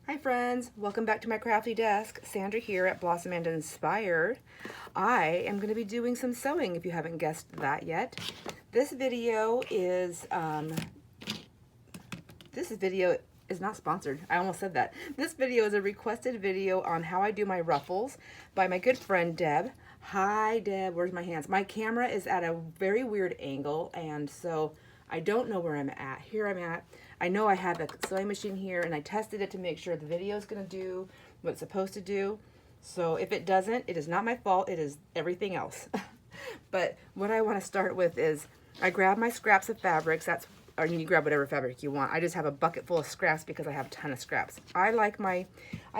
Hi friends, welcome back to my crafty desk. Sandra here at Blossom and Inspired. I am going to be doing some sewing if you haven't guessed that yet. This video is not sponsored. I almost said that. This video is a requested video on how I do my ruffles by my good friend Deb. Hi Deb, where's my hands? My camera is at a very weird angle and so I don't know where I'm at. Here I'm at. I know I have a sewing machine here and I tested it to make sure the video is going to do what it's supposed to do. So if it doesn't, it is not my fault. It is everything else. But what I want to start with is I grab my scraps of fabrics. Or you grab whatever fabric you want. I just have a bucket full of scraps because I have a ton of scraps. I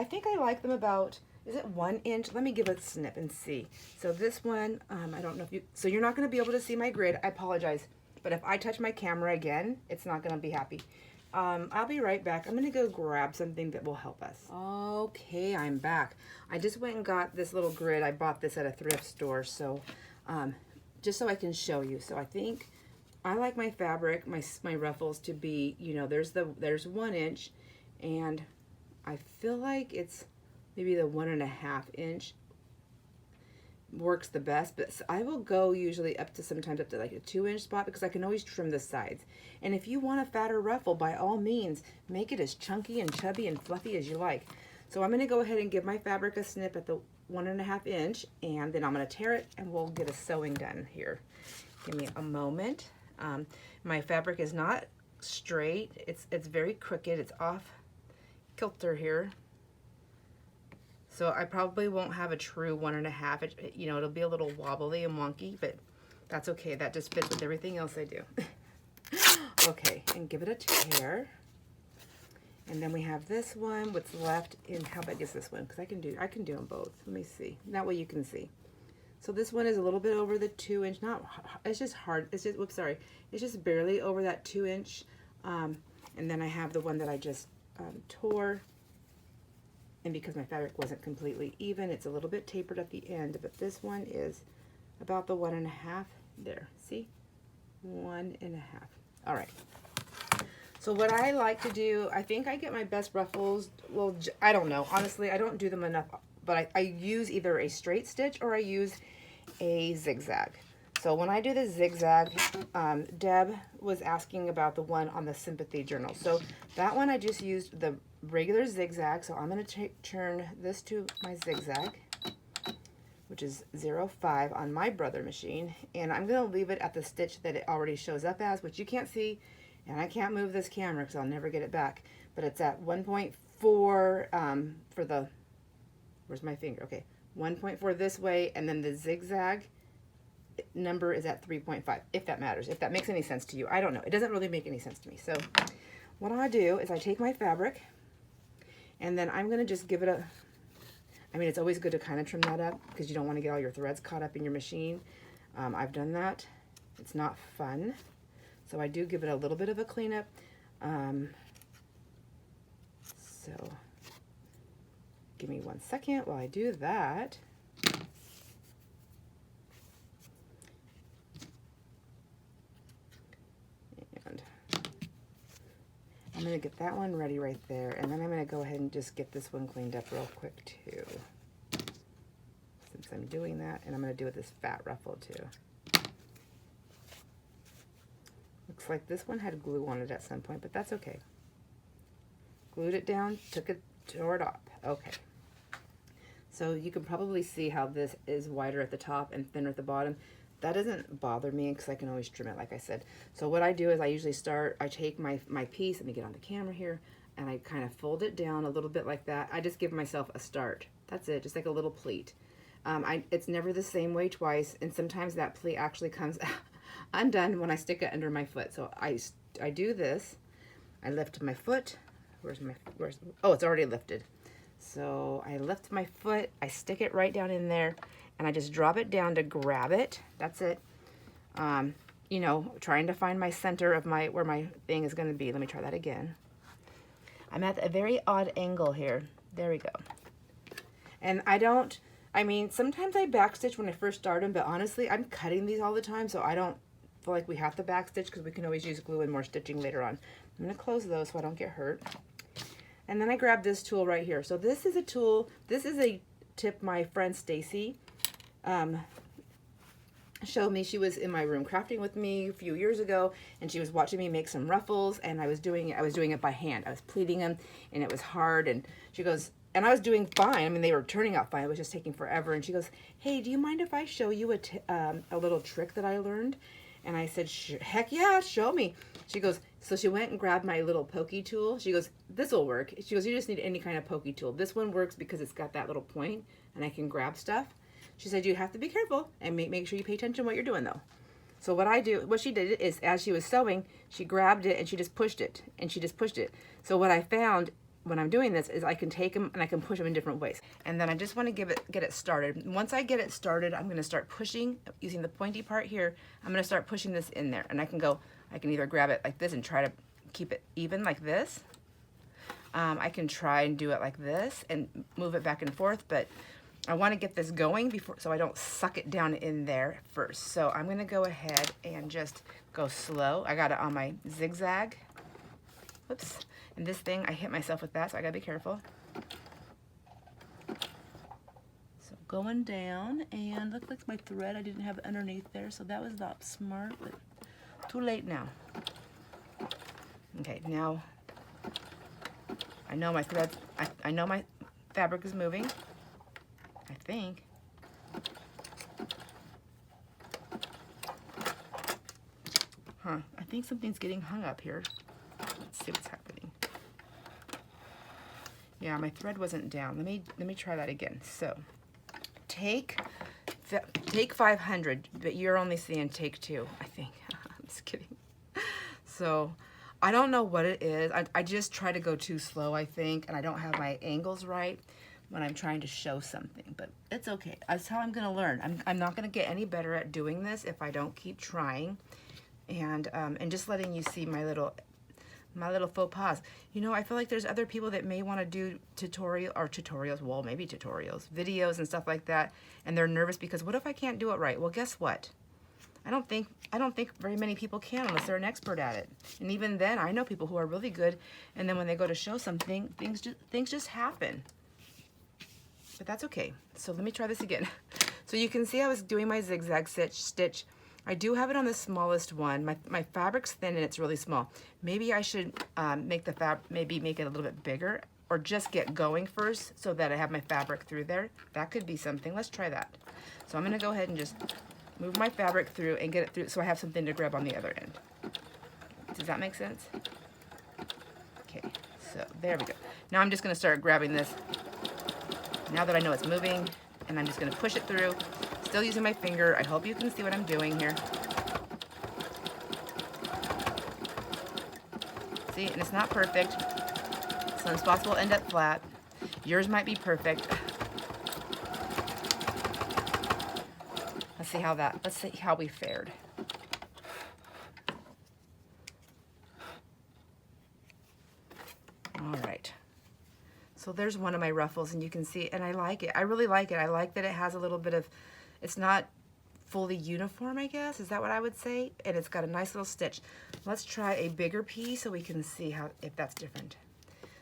think I like them about, is it 1 inch? Let me give it a snip and see. So this one, I don't know if so you're not going to be able to see my grid. I apologize. But if I touch my camera again, it's not going to be happy. I'll be right back. I'm going to go grab something that will help us. Okay, I'm back. I just went and got this little grid. I bought this at a thrift store, so just so I can show you. So I think I like my fabric, my ruffles to be, you know, there's 1 inch, and I feel like it's maybe the 1.5 inch works the best, but I will go usually sometimes up to like a 2 inch spot because I can always trim the sides. And if you want a fatter ruffle, by all means, make it as chunky and chubby and fluffy as you like. So I'm going to go ahead and give my fabric a snip at the 1.5 inch, and then I'm going to tear it and we'll get a sewing done here. Give me a moment. My fabric is not straight. It's very crooked. It's off kilter here. So I probably won't have a true 1.5. You know, it'll be a little wobbly and wonky, but that's okay. That just fits with everything else I do. Okay, and give it a tear. And then we have this one, what's left in, how big is this one? Because I can do them both. Let me see. That way you can see. So this one is a little bit over the 2 inch, it's just hard, it's just barely over that 2 inch. And then I have the one that I just tore. And because my fabric wasn't completely even, it's a little bit tapered at the end, but this one is about the 1.5. There, see? 1.5. All right. So what I like to do, I think I get my best ruffles, well, I don't know. Honestly, I don't do them enough, but I use either a straight stitch or I use a zigzag. So when I do the zigzag, Deb was asking about the one on the sympathy journal. So that one I just used the regular zigzag. So I'm going to turn this to my zigzag, which is 0.5 on my brother machine. And I'm going to leave it at the stitch that it already shows up as, which you can't see. And I can't move this camera because I'll never get it back. But it's at 1.4 for the, where's my finger? Okay, 1.4 this way. And then the zigzag number is at 3.5, if that matters, if that makes any sense to you. I don't know. It doesn't really make any sense to me. So what I do is I take my fabric and then I'm going to just give it a, I mean, it's always good to kind of trim that up because you don't want to get all your threads caught up in your machine. I've done that. It's not fun. So I do give it a little bit of a cleanup. So give me 1 second while I do that. I'm going to get that one ready right there, and then I'm going to go ahead and just get this one cleaned up real quick too, since I'm doing that, and I'm going to do it with this fat ruffle too. Looks like this one had glue on it at some point, but that's okay. Glued it down, tore it off. Okay. So you can probably see how this is wider at the top and thinner at the bottom. That doesn't bother me because I can always trim it, like I said. So what I do is I usually I take my piece, let me get on the camera here, and I kind of fold it down a little bit like that. I just give myself a start. That's it, just like a little pleat. It's never the same way twice, and sometimes that pleat actually comes undone when I stick it under my foot. So I do this, I lift my foot, oh, it's already lifted. So I lift my foot, I stick it right down in there, and I just drop it down to grab it. That's it. You know, trying to find my center of where my thing is going to be. Let me try that again. I'm at a very odd angle here. There we go. And I mean, sometimes I backstitch when I first start them, but honestly, I'm cutting these all the time, so I don't feel like we have to backstitch because we can always use glue and more stitching later on. I'm going to close those so I don't get hurt. And then I grabbed this tool right here. So this is a tool, this is a tip my friend Stacy showed me. She was in my room crafting with me a few years ago, and she was watching me make some ruffles, and I was doing it by hand. I was pleating them, and it was hard, and she goes, and I was doing fine. I mean, they were turning out fine. It was just taking forever. And she goes, hey, do you mind if I show you a little trick that I learned? And I said, heck yeah, show me. She goes, so she went and grabbed my little pokey tool. She goes, this will work. She goes, you just need any kind of pokey tool. This one works because it's got that little point and I can grab stuff. She said, you have to be careful and make sure you pay attention to what you're doing though. So what she did is, as she was sewing, she grabbed it and she just pushed it and she just pushed it. So what I found when I'm doing this is I can take them and I can push them in different ways. And then I just want to get it started. Once I get it started, I'm going to start pushing using the pointy part here. I'm going to start pushing this in there, and I can either grab it like this and try to keep it even like this. I can try and do it like this and move it back and forth, but I want to get this going before, so I don't suck it down in there first. So I'm going to go ahead and just go slow. I got it on my zigzag. Whoops. And this thing, I hit myself with that, so I gotta be careful. So going down, and look like my thread, I didn't have it underneath there, so that was not smart, but too late now. Okay, now I know my thread, I know my fabric is moving, I think. Huh, I think something's getting hung up here. Let's see what's happening. Yeah, my thread wasn't down. Let me try that again. So take 500, but you're only seeing take 2, I think. I'm just kidding. So I don't know what it is. I just try to go too slow, I think, and I don't have my angles right when I'm trying to show something, but it's okay. That's how I'm gonna learn. I'm not gonna get any better at doing this if I don't keep trying, and just letting you see my little faux pas. You know, I feel like there's other people that may want to do videos and stuff like that, and they're nervous because what if I can't do it right? Well, guess what? I don't think very many people can unless they're an expert at it. And even then, I know people who are really good, and then when they go to show something, things just happen. But that's okay. So let me try this again. So you can see I was doing my zigzag stitch. I do have it on the smallest one. My fabric's thin and it's really small. Maybe I should make it a little bit bigger, or just get going first so that I have my fabric through there. That could be something. Let's try that. So I'm gonna go ahead and just move my fabric through and get it through so I have something to grab on the other end. Does that make sense? Okay, so there we go. Now I'm just gonna start grabbing this. Now that I know it's moving, and I'm just gonna push it through. Still using my finger. I hope you can see what I'm doing here. See, and it's not perfect. Some spots will end up flat. Yours might be perfect. Let's see how we fared. All right. So there's one of my ruffles, and you can see, and I like it. I really like it. I like that it has a little bit of, it's not fully uniform, I guess. Is that what I would say? And it's got a nice little stitch. Let's try a bigger piece so we can see if that's different.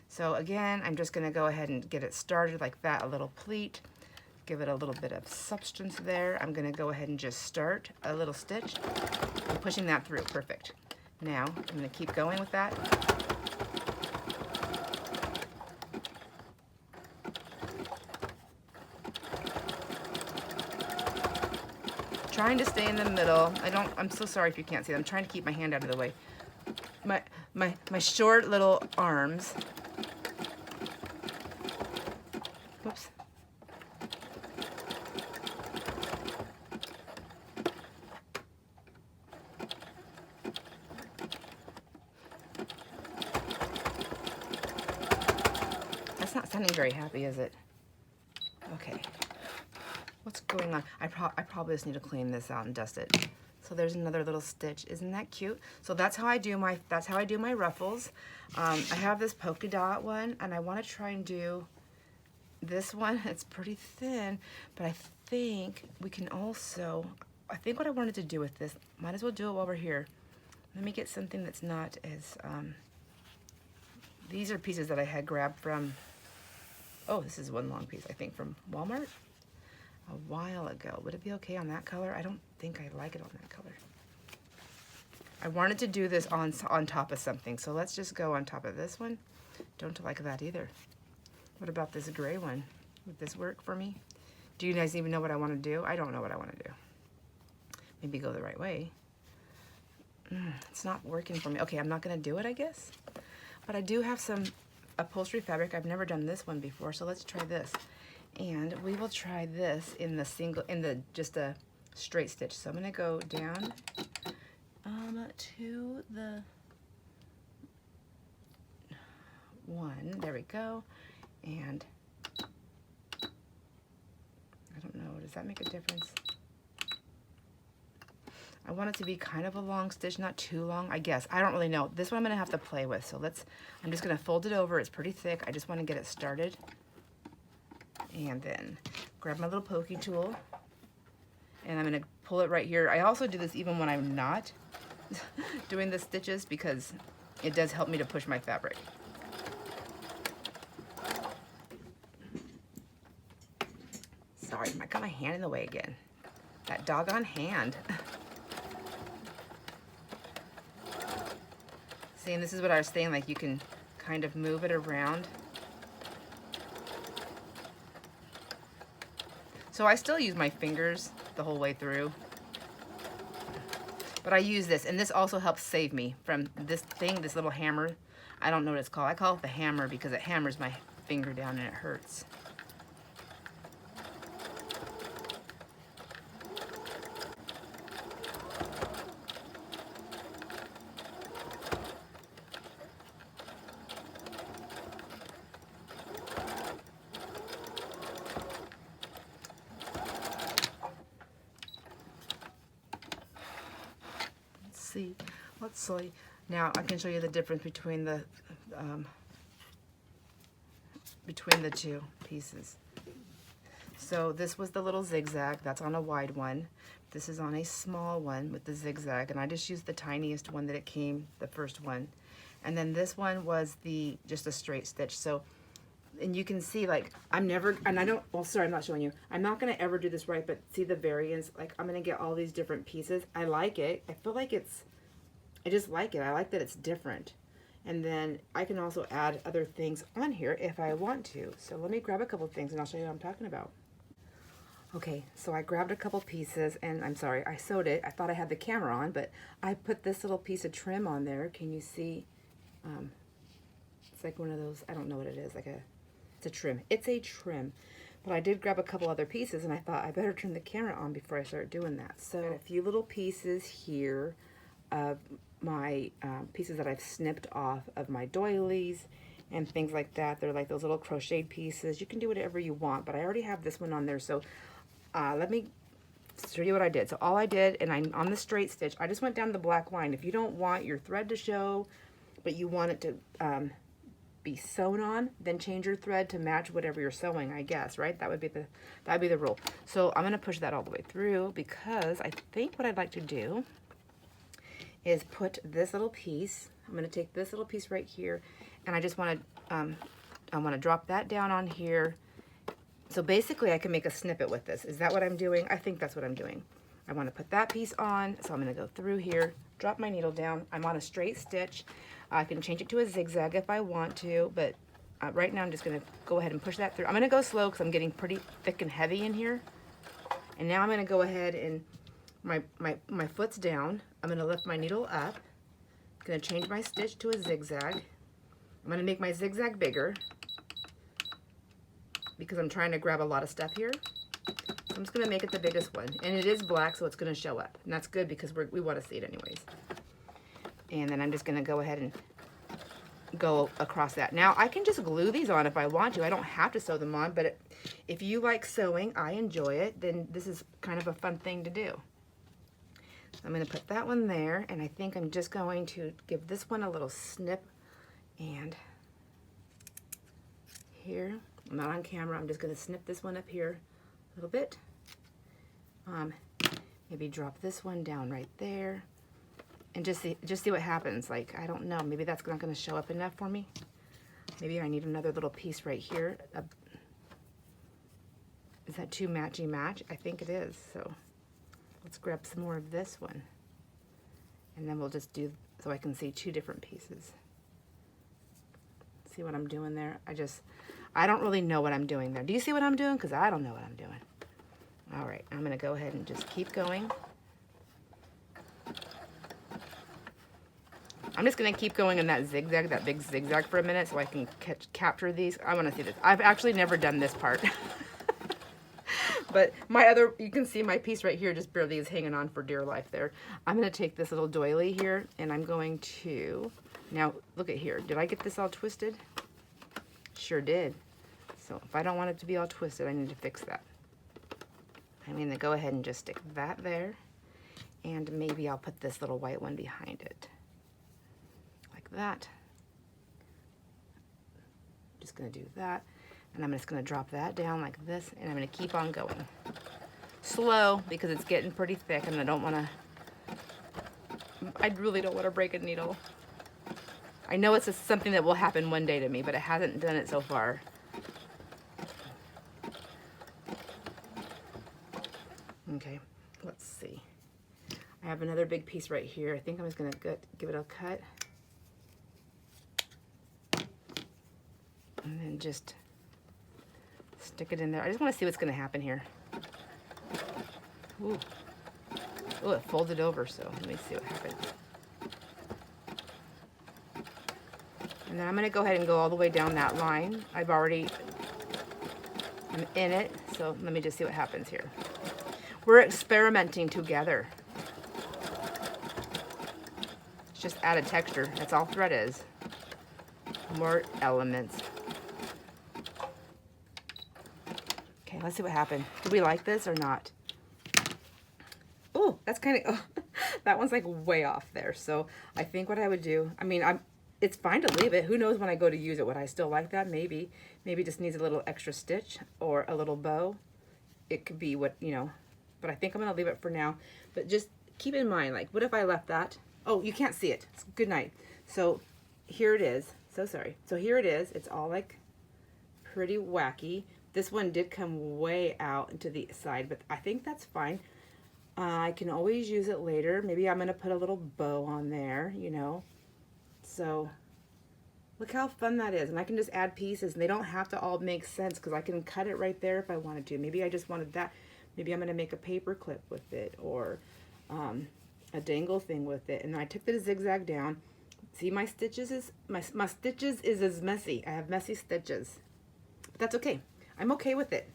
So again, I'm just gonna go ahead and get it started like that, a little pleat. Give it a little bit of substance there. I'm gonna go ahead and just start a little stitch. I'm pushing that through, perfect. Now, I'm gonna keep going with that. Trying to stay in the middle. I'm so sorry if you can't see. I'm trying to keep my hand out of the way. My short little arms. Whoops. That's not sounding very happy, is it? Okay. What's going on? I probably just need to clean this out and dust it. So there's another little stitch. Isn't that cute? So that's how I do my ruffles. I have this polka dot one, and I want to try and do this one. It's pretty thin, but I think we can also, I think what I wanted to do with this, might as well do it while we're here. Let me get something that's not as These are pieces that I had grabbed from, oh, this is one long piece, I think, from Walmart a while ago. Would it be okay on that color? I don't think I like it on that color. I wanted to do this on top of something, so let's just go on top of this one. Don't like that either. What about this gray one? Would this work for me? Do you guys even know what I want to do? I don't know what I want to do. Maybe go the right way. It's not working for me. Okay, I'm not going to do it, I guess. But I do have some upholstery fabric. I've never done this one before, so let's try this. And we will try this in just a straight stitch. So I'm going to go down to the one. There we go. And I don't know, does that make a difference? I want it to be kind of a long stitch, not too long, I guess. I don't really know. This one I'm going to have to play with. So I'm just going to fold it over. It's pretty thick. I just want to get it started. And then grab my little pokey tool. And I'm going to pull it right here. I also do this even when I'm not doing the stitches because it does help me to push my fabric. Sorry, I got my hand in the way again. That doggone hand. See, and this is what I was saying, like you can kind of move it around. So I still use my fingers the whole way through. But I use this, and this also helps save me from this thing, this little hammer. I don't know what it's called. I call it the hammer because it hammers my finger down and it hurts. Let's see. Now I can show you the difference between the two pieces. So this was the little zigzag. That's on a wide one. This is on a small one with the zigzag, and I just used the tiniest one that it came, the first one. And then this one was just a straight stitch. So, and you can see, like, I'm never, and I don't, well, sorry, I'm not showing you. I'm not going to ever do this right, but see the variance? Like, I'm going to get all these different pieces. I like it. I feel like I just like it. I like that it's different. And then I can also add other things on here if I want to. So let me grab a couple things and I'll show you what I'm talking about. Okay, so I grabbed a couple pieces and I'm sorry, I sewed it. I thought I had the camera on, but I put this little piece of trim on there. Can you see? It's like one of those, I don't know what it is, it's a trim. It's a trim. But I did grab a couple other pieces and I thought I better turn the camera on before I start doing that. So a few little pieces here of my pieces that I've snipped off of my doilies and things like that. They're like those little crocheted pieces. You can do whatever you want, but I already have this one on there. So let me show you what I did. So all I did, and I'm on the straight stitch, I just went down the black line. If you don't want your thread to show, but you want it to be sewn on, then change your thread to match whatever you're sewing, I guess, right? That'd be the rule. So I'm gonna push that all the way through because I think what I'd like to do is put this little piece, I'm going to take this little piece right here, and I just want to drop that down on here. So basically I can make a snippet with this. Is that what I'm doing? I think that's what I'm doing. I want to put that piece on, so I'm going to go through here, drop my needle down. I'm on a straight stitch. I can change it to a zigzag if I want to, but right now I'm just going to go ahead and push that through. I'm going to go slow because I'm getting pretty thick and heavy in here. And now I'm going to go ahead and my foot's down. I'm going to lift my needle up. I'm going to change my stitch to a zigzag. I'm going to make my zigzag bigger because I'm trying to grab a lot of stuff here. So I'm just going to make it the biggest one. And it is black, so it's going to show up. And that's good because we want to see it anyways. And then I'm just going to go ahead and go across that. Now, I can just glue these on if I want to. I don't have to sew them on, but if you like sewing, I enjoy it, then this is kind of a fun thing to do. I'm going to put that one there, and I think I'm just going to give this one a little snip, and here, I'm not on camera, I'm just going to snip this one up here a little bit. Maybe drop this one down right there, and just see what happens. Like, I don't know, maybe that's not going to show up enough for me. Maybe I need another little piece right here. Is that too matchy match? I think it is. So let's grab some more of this one. And then we'll just do, so I can see two different pieces. See what I'm doing there? I don't really know what I'm doing there. Do you see what I'm doing? Because I don't know what I'm doing. All right, I'm gonna go ahead and just keep going. I'm just gonna keep going in that zigzag, that big zigzag for a minute so I can capture these. I wanna see this. I've actually never done this part. But you can see my piece right here just barely is hanging on for dear life there. I'm gonna take this little doily here and I'm going to, now look at here. Did I get this all twisted? Sure did. So if I don't want it to be all twisted, I need to fix that. I'm gonna go ahead and just stick that there. And maybe I'll put this little white one behind it. Like that. Just gonna do that. And I'm just gonna drop that down like this, and I'm gonna keep on going. Slow, because it's getting pretty thick, and I really don't wanna break a needle. I know it's something that will happen one day to me, but it hasn't done it so far. Okay, let's see. I have another big piece right here. I think I'm just gonna give it a cut. And then just stick it in there. I just want to see what's going to happen here. Ooh. Ooh, it folded over, so let me see what happens. And then I'm going to go ahead and go all the way down that line. I'm in it, so let me just see what happens here. We're experimenting together. It's just added texture. That's all thread is. More elements. Okay, let's see what happened. Do we like this or not? Oh, that's kind of, oh, that one's like way off there. So I think what I would do, I mean, it's fine to leave it. Who knows when I go to use it, would I still like that? Maybe it just needs a little extra stitch or a little bow. It could be what, you know, but I think I'm gonna leave it for now. But just keep in mind, like, what if I left that? Oh, you can't see it. Good night. So here it is. So sorry. So here it is. It's all like pretty wacky. This one did come way out into the side, but I think that's fine. I can always use it later. Maybe I'm gonna put a little bow on there, you know. So look how fun that is. And I can just add pieces and they don't have to all make sense because I can cut it right there if I wanted to. Maybe I just wanted that. Maybe I'm gonna make a paper clip with it or a dangle thing with it. And then I took the zigzag down. See, my stitches is as messy. I have messy stitches. But that's okay. I'm okay with it.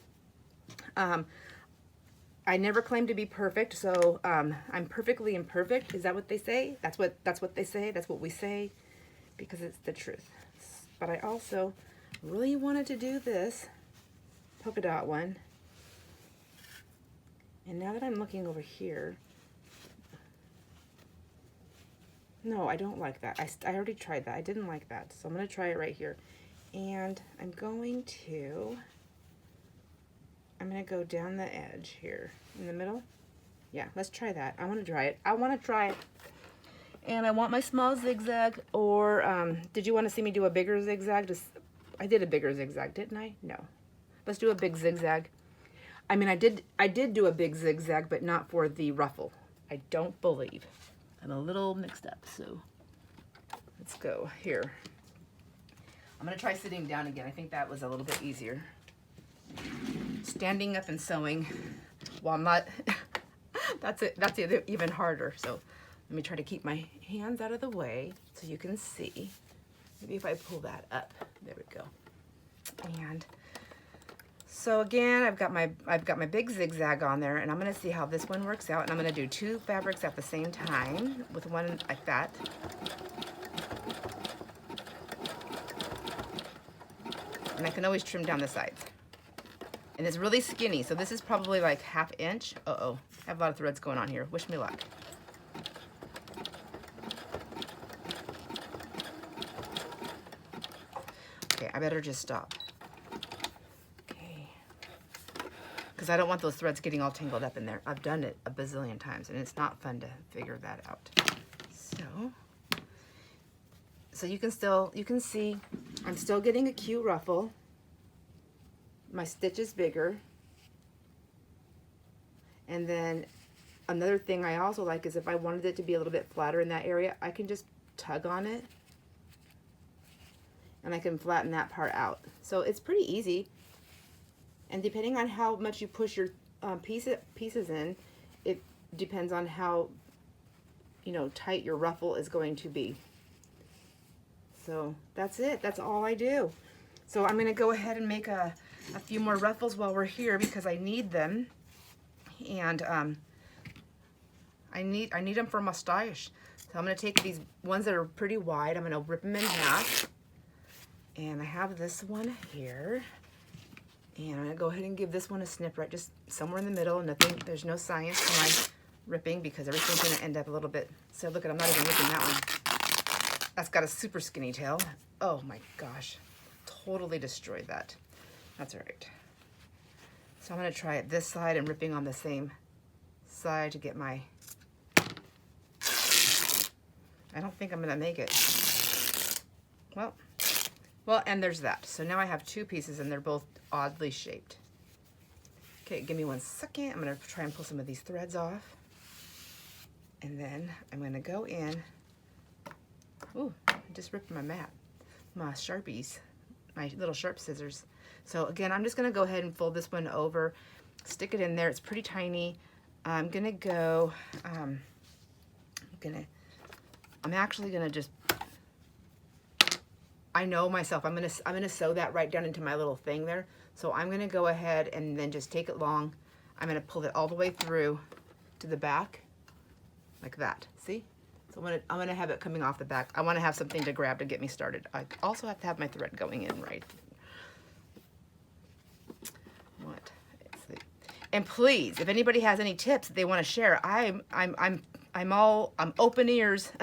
I never claim to be perfect, so I'm perfectly imperfect. Is that what they say? That's what they say. That's what we say, because it's the truth. But I also really wanted to do this polka dot one. And now that I'm looking over here, no, I don't like that. I already tried that. I didn't like that, so I'm going to try it right here. And I'm going to go down the edge here in the middle. Yeah, let's try that. I want to try it. I want to try it. And I want my small zigzag, or did you want to see me do a bigger zigzag? I did a bigger zigzag, didn't I? No. Let's do a big zigzag. I mean, I did do a big zigzag, but not for the ruffle. I don't believe. I'm a little mixed up, so let's go here. I'm going to try sitting down again. I think that was a little bit easier. Standing up and sewing while not, that's even harder. So let me try to keep my hands out of the way so you can see. Maybe if I pull that up, there we go. And so again, I've got my big zigzag on there, and I'm going to see how this one works out. And I'm going to do two fabrics at the same time with one like that. And I can always trim down the sides. And it's really skinny, so this is probably like 1/2 inch. Uh-oh, I have a lot of threads going on here. Wish me luck. Okay, I better just stop. Okay. Because I don't want those threads getting all tangled up in there. I've done it a bazillion times, and it's not fun to figure that out. So you can see I'm still getting a cute ruffle. My stitch is bigger. And then another thing I also like is if I wanted it to be a little bit flatter in that area, I can just tug on it and I can flatten that part out. So it's pretty easy. And depending on how much you push your pieces in, it depends on how, you know, tight your ruffle is going to be. So that's it. That's all I do. So I'm going to go ahead and make a few more ruffles while we're here because I need them. And I need them for my stash. So I'm going to take these ones that are pretty wide. I'm going to rip them in half. And I have this one here. And I'm going to go ahead and give this one a snip right just somewhere in the middle. Nothing, there's no science to my ripping because everything's going to end up a little bit. So look at, I'm not even ripping that one. That's got a super skinny tail. Oh my gosh. Totally destroyed that. That's all right. So I'm going to try it this side and ripping on the same side to get my... I don't think I'm going to make it. Well, and there's that. So now I have two pieces and they're both oddly shaped. Okay, give me 1 second. I'm going to try and pull some of these threads off. And then I'm going to go in. Ooh, I just ripped my mat. My Sharpies. My little sharp scissors. So again, I'm just going to go ahead and fold this one over. Stick it in there. It's pretty tiny. I'm going to go... I'm actually going to just... I know myself. I'm gonna sew that right down into my little thing there. So I'm gonna go ahead and then just take it long. I'm gonna pull it all the way through to the back, like that. See? So I'm gonna have it coming off the back. I want to have something to grab to get me started. I also have to have my thread going in right. What? Let's see. And please, if anybody has any tips they want to share, I'm open ears.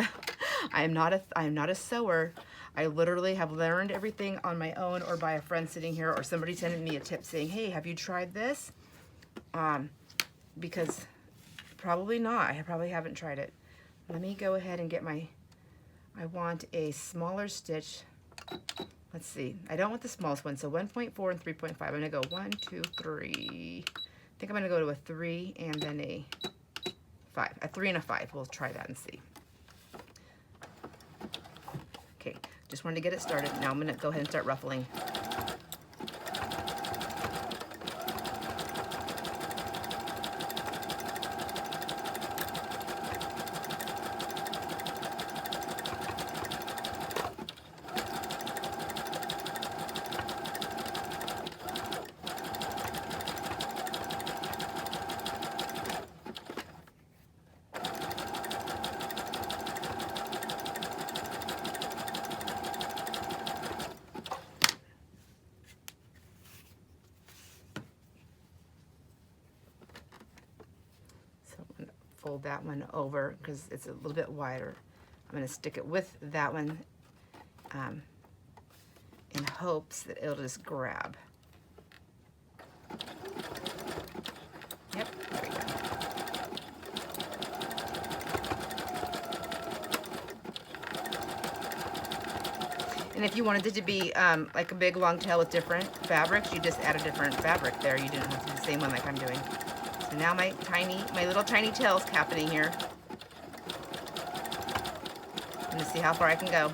I'm not a sewer. I literally have learned everything on my own or by a friend sitting here or somebody sending me a tip saying, hey, have you tried this? Because probably not. I probably haven't tried it. Let me go ahead and get I want a smaller stitch. Let's see. I don't want the smallest one. So 1.4 and 3.5. I'm going to go 1, 2, 3. I think I'm going to go to a 3 and then a 5. A 3 and a 5. We'll try that and see. Okay. Just wanted to get it started. Now I'm going to go ahead and start ruffling. Fold that one over because it's a little bit wider. I'm going to stick it with that one in hopes that it'll just grab. Yep, there we go. And if you wanted it to be like a big long tail with different fabrics, you just add a different fabric there. You didn't have to do the same one like I'm doing. So now my little tiny tail's happening here. I'm gonna see how far I can go.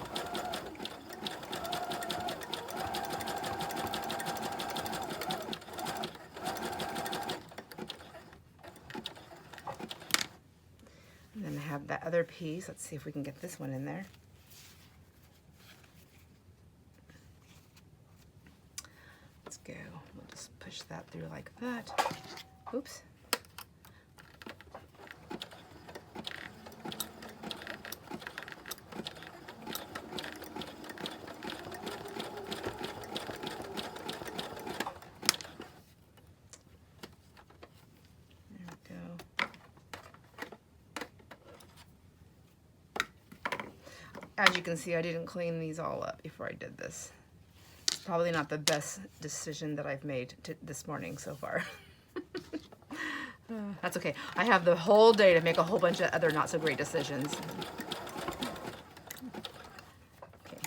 And then I have that other piece. Let's see if we can get this one in there. Let's go. We'll just push that through like that. Oops. As you can see, I didn't clean these all up before I did this. It's probably not the best decision that I've made this morning so far. That's okay. I have the whole day to make a whole bunch of other not so great decisions. Okay.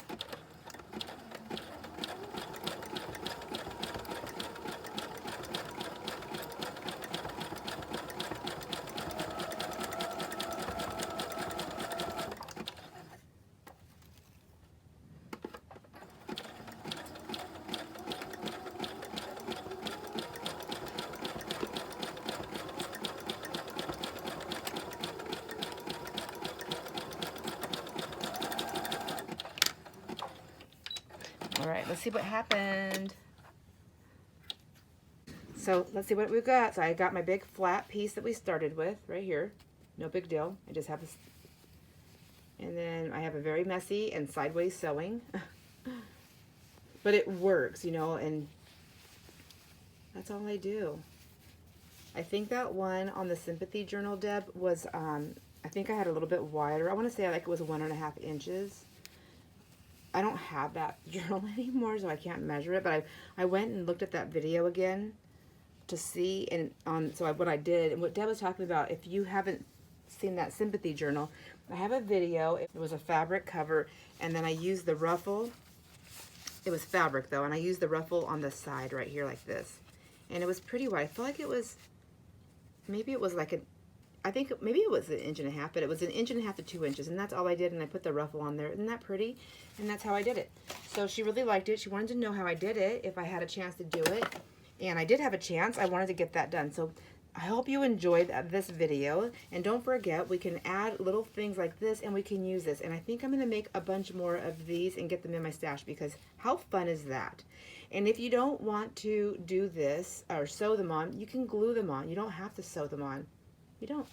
let's see what happened. So let's see what we've got. So I got my big flat piece that we started with right here. No big deal. I just have this. And then I have a very messy and sideways sewing. But it works, you know, and that's all I do. I think that one on the sympathy journal, Deb, was, I think I had a little bit wider. I want to say like it was 1.5 inches. I don't have that journal anymore, so I can't measure it, but I went and looked at that video again to see, and what I did, and what Deb was talking about, if you haven't seen that sympathy journal, I have a video. It was a fabric cover, and then I used the ruffle. It was fabric though, and I used the ruffle on the side right here like this, and it was pretty wide. I feel like it was, maybe it was like I think maybe it was 1.5 inches, but it was 1.5 inches to 2 inches, and that's all I did, and I put the ruffle on there. Isn't that pretty? And that's how I did it. So she really liked it. She wanted to know how I did it, if I had a chance to do it, and I did have a chance. I wanted to get that done. So I hope you enjoyed this video, and don't forget, we can add little things like this, and we can use this, and I think I'm going to make a bunch more of these and get them in my stash, because how fun is that? And if you don't want to do this or sew them on, you can glue them on. You don't have to sew them on. You don't.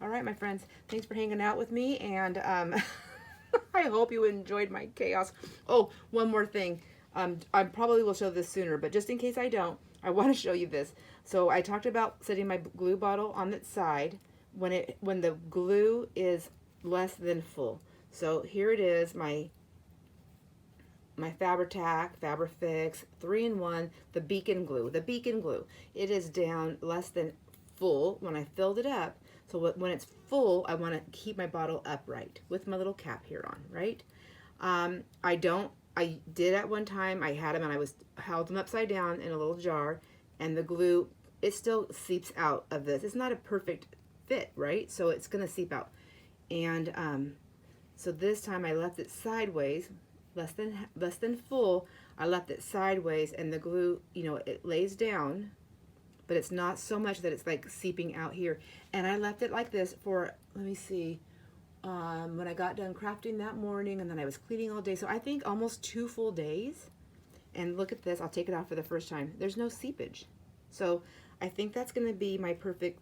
All right, my friends, thanks for hanging out with me, and I hope you enjoyed my chaos. Oh, one more thing. I probably will show this sooner, but just in case I don't, I want to show you this. So I talked about setting my glue bottle on its side when the glue is less than full. So here it is, my Fabri-Tac, Fabri-Fix, 3-in-1, the beacon glue. The beacon glue. It is down less than full when I filled it up. So when it's full, I want to keep my bottle upright with my little cap here on, right? I did at one time, I had them and I held them upside down in a little jar, and the glue, it still seeps out of this. It's not a perfect fit, right? So it's going to seep out. And so this time I left it sideways, less than full. I left it sideways, and the glue, you know, it lays down, but it's not so much that it's like seeping out here. And I left it like this for, let me see, when I got done crafting that morning, and then I was cleaning all day. So I think almost 2 full days. And look at this, I'll take it off for the first time. There's no seepage. So I think that's gonna be my perfect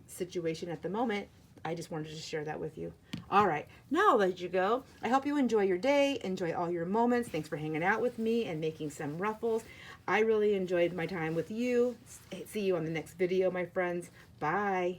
situation at the moment. I just wanted to share that with you. All right, now I'll let you go. I hope you enjoy your day, enjoy all your moments. Thanks for hanging out with me and making some ruffles. I really enjoyed my time with you. See you on the next video, my friends. Bye.